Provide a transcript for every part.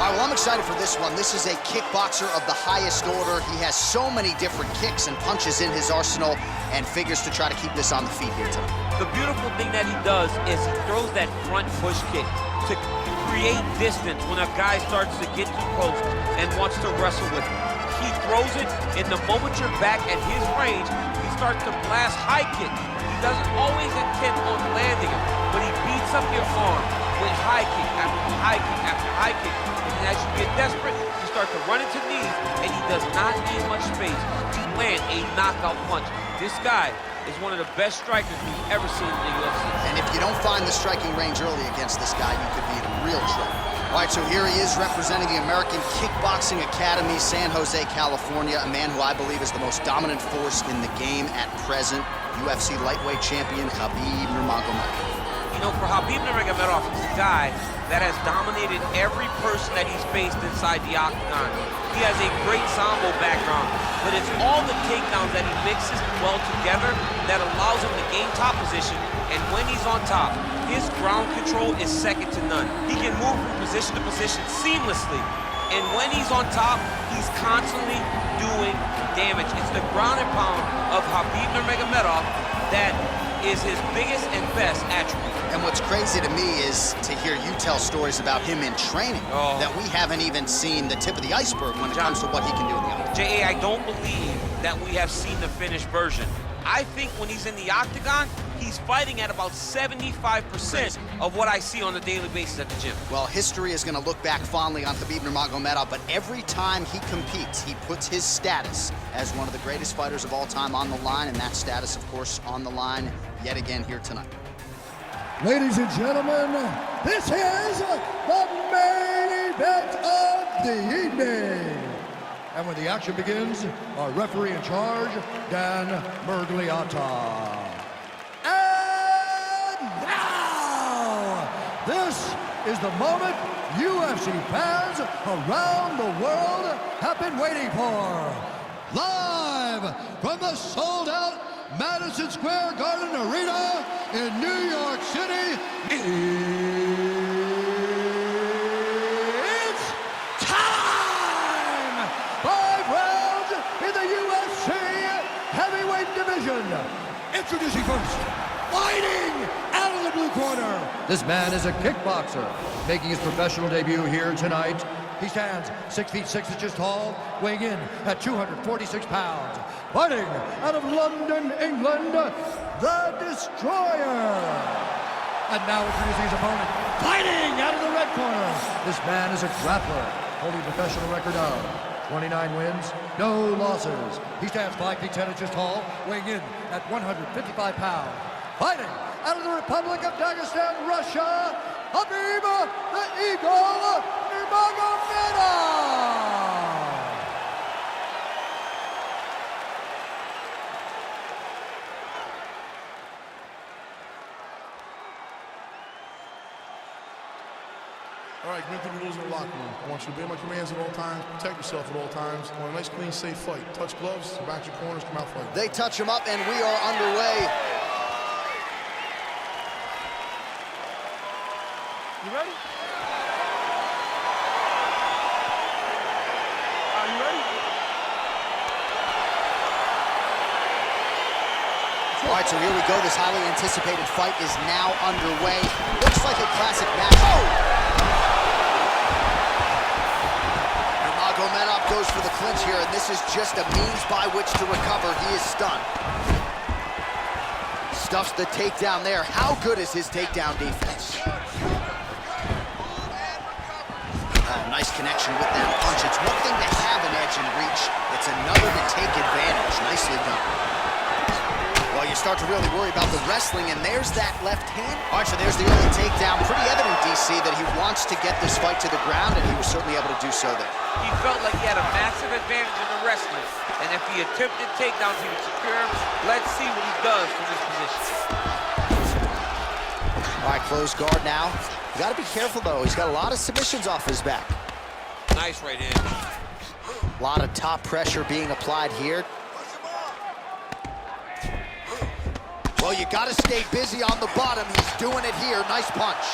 right, well, I'm excited for this one. This is a kickboxer of the highest order. He has so many different kicks and punches in his arsenal and figures to try to keep this on the feet here tonight. The beautiful thing that he does is he throws that front push kick to create distance when a guy starts to get too close and wants to wrestle with him. He throws it, and the moment you're back at his range, he starts to blast high kick. He doesn't always intend on landing it, but he beats up your arm with high kick after high kick after high kick. And as you get desperate, you start to run into knees, and he does not need much space to land a knockout punch. This guy is one of the best strikers we've ever seen in the UFC. And if you don't find the striking range early against this guy, you could be in real trouble. All right, so here he is representing the American Kickboxing Academy, San Jose, California, a man who I believe is the most dominant force in the game at present, UFC Lightweight Champion Khabib Nurmagomedov. You know, for Khabib Nurmagomedov, he's a guy that has dominated every person that he's faced inside the octagon. He has a great Sambo background, but it's all the takedowns that he mixes well together that allows him to gain top position, and when he's on top, his ground control is second to none. He can move from position to position seamlessly, and when he's on top, he's constantly doing damage. It's the ground and pound of Khabib Nurmagomedov that is his biggest and best attribute. And what's crazy to me is to hear you tell stories about him in training that we haven't even seen the tip of the iceberg when it comes to what he can do in the octagon. J.A., I don't believe that we have seen the finished version. I think when he's in the octagon, he's fighting at about 75% of what I see on a daily basis at the gym. Well, history is going to look back fondly on Khabib Nurmagomedov, but every time he competes, he puts his status as one of the greatest fighters of all time on the line, and that status, of course, on the line yet again here tonight. Ladies and gentlemen, this is the main event of the evening. And when the action begins, our referee in charge, Dan Mergliata. And now, this is the moment UFC fans around the world have been waiting for. Live from the sold-out Madison Square Garden Arena in New York City, it's time! 5 rounds in the UFC heavyweight division. Introducing first, fighting out of the blue corner. This man is a kickboxer, making his professional debut here tonight. He stands 6 feet 6 inches tall, weighing in at 246 pounds. Fighting out of London, England, the Destroyer. And now introducing his opponent, fighting out of the red corner. This man is a grappler, holding a professional record of 29 wins, no losses. He stands 5 feet 10 inches tall, weighing in at 155 pounds. Fighting out of the Republic of Dagestan, Russia, Khabib the Eagle Nurmagomedov. All right, commit to the rules in the locker room. I want you to obey my commands at all times, protect yourself at all times. I want a nice, clean, safe fight. Touch gloves, back your corners, come out fight. They touch him up, and we are underway. You ready? Are you ready? All right, so here we go. This highly anticipated fight is now underway. Looks like a classic match. Nurmagomedov goes for the clinch here, and this is just a means by which to recover. He is stunned. Stuffs the takedown there. How good is his takedown defense? Nice connection with that punch. It's one thing to have an edge and reach. It's another to take advantage. Nicely done. Well, you start to really worry about the wrestling, and there's that left hand. All right, so there's the early takedown. Pretty evident, DC, that he wants to get this fight to the ground, and he was certainly able to do so there. He felt like he had a massive advantage in the wrestling, and if he attempted takedowns, he would secure him. Let's see what he does from this position. All right, closed guard now. You got to be careful, though. He's got a lot of submissions off his back. Nice right hand. A lot of top pressure being applied here. Well, you got to stay busy on the bottom. He's doing it here. Nice punch.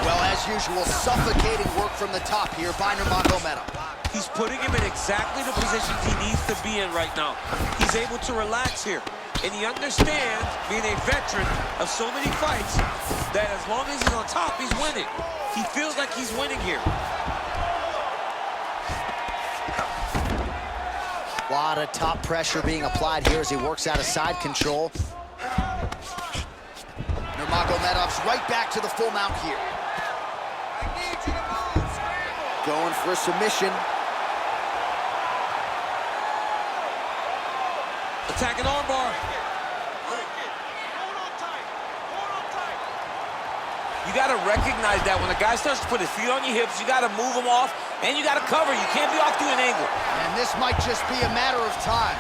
Well, as usual, suffocating work from the top here by Nurmagomedov. He's putting him in exactly the positions he needs to be in right now. He's able to relax here. And he understands, being a veteran of so many fights, that as long as he's on top, he's winning. He feels like he's winning here. A lot of top pressure being applied here as he works out of side control. Nurmagomedov's right back to the full mount here. Going for a submission. Attacking armbar. You got to recognize that when a guy starts to put his feet on your hips, you got to move him off, and you got to cover. You can't be off to an angle. And this might just be a matter of time.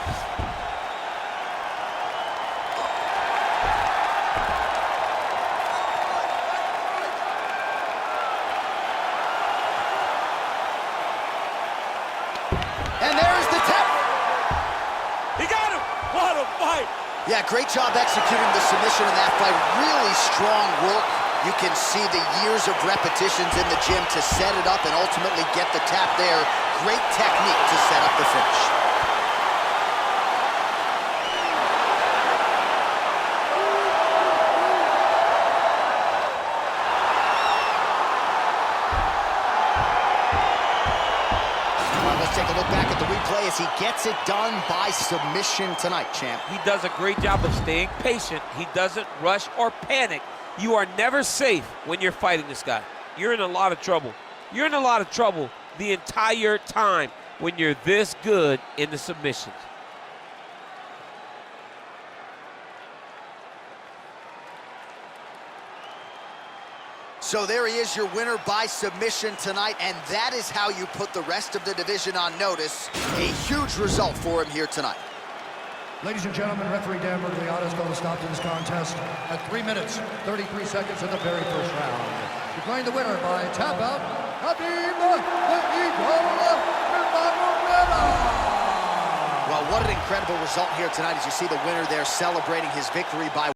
And there's the tap. He got him. What a fight. Yeah, great job executing the submission in that fight. Really strong work. You can see the years of repetitions in the gym to set it up and ultimately get the tap there. Great technique to set up the finish. Let's take a look back at the replay as he gets it done by submission tonight, champ. He does a great job of staying patient. He doesn't rush or panic. You are never safe when you're fighting this guy. You're in a lot of trouble. You're in a lot of trouble the entire time when you're this good in the submissions. So there he is, your winner by submission tonight, and that is how you put the rest of the division on notice. A huge result for him here tonight. Ladies and gentlemen, referee Dan Murgliata is going to stop this contest at 3 minutes, 33 seconds in the very first round. Declaring the winner by tap out, Khabib Nurmagomedov. Well, what an incredible result here tonight as you see the winner there celebrating his victory by